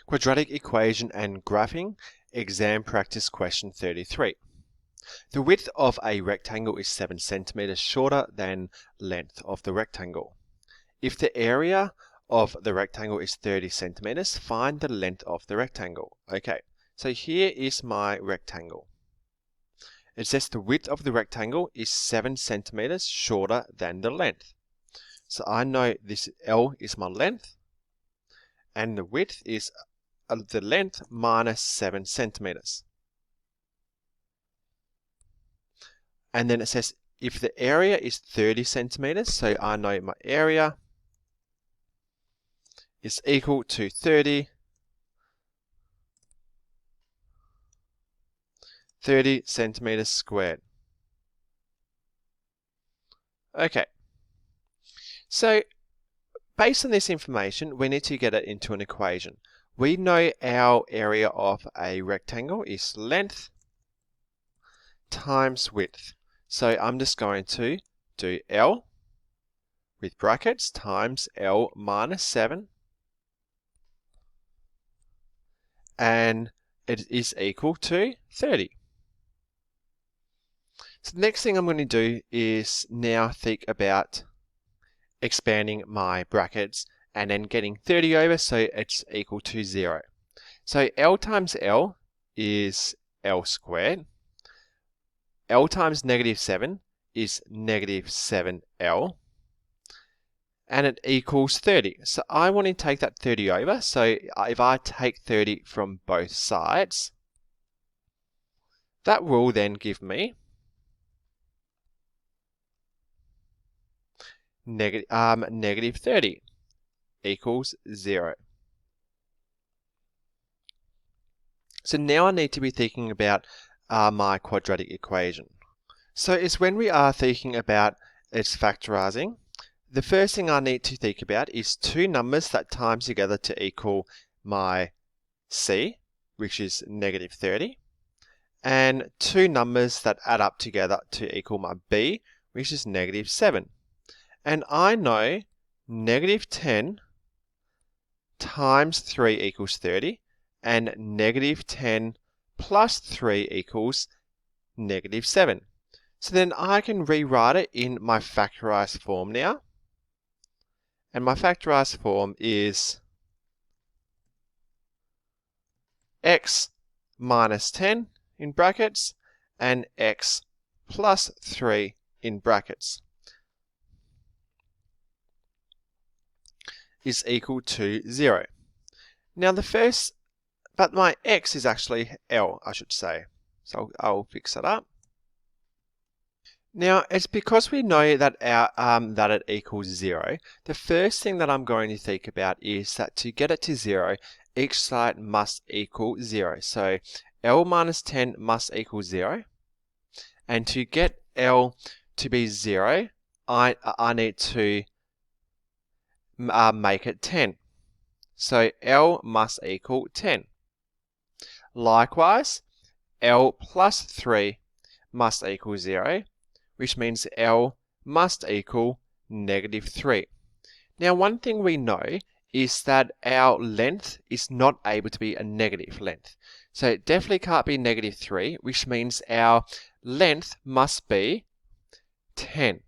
Quadratic equation and graphing, exam practice question 33. The width of a rectangle is 7 centimeters shorter than length of the rectangle. If the area of the rectangle is 30 centimeters, find the length of the rectangle. Okay, so here is my rectangle. It says the width of the rectangle is 7 centimeters shorter than the length. So I know this L is my length, and the width is the length minus 7 centimeters. And then it says if the area is 30 centimeters, so I know my area is equal to 30 centimeters squared. Okay, so based on this information, we need to get it into an equation. We know our area of a rectangle is length times width. So I'm just going to do L with brackets times L minus 7, and it is equal to 30. So the next thing I'm going to do is now think about expanding my brackets and then getting 30 over so it's equal to 0. So L times L is L squared. L times negative 7 is negative 7L. And it equals 30. So I want to take that 30 over. So if I take 30 from both sides, that will then give me negative 30 equals 0. So now I need to be thinking about my quadratic equation. So it's when we are thinking about its factorizing, the first thing I need to think about is two numbers that times together to equal my C, which is negative 30, and two numbers that add up together to equal my B, which is negative 7. And I know negative 10 times 3 equals 30, and negative 10 plus 3 equals negative 7. So then I can rewrite it in my factorized form now. And my factorized form is x minus 10 in brackets and x plus 3 in brackets is equal to 0. Now but my x is actually L, I should say. So I'll fix that up. Now, it's because we know that that it equals 0, the first thing that I'm going to think about is that to get it to 0, each side must equal 0. So L minus 10 must equal 0. And to get L to be 0, I need to make it 10. So L must equal 10. Likewise, L plus 3 must equal 0, which means L must equal negative 3. Now, one thing we know is that our length is not able to be a negative length. So it definitely can't be negative 3, which means our length must be 10.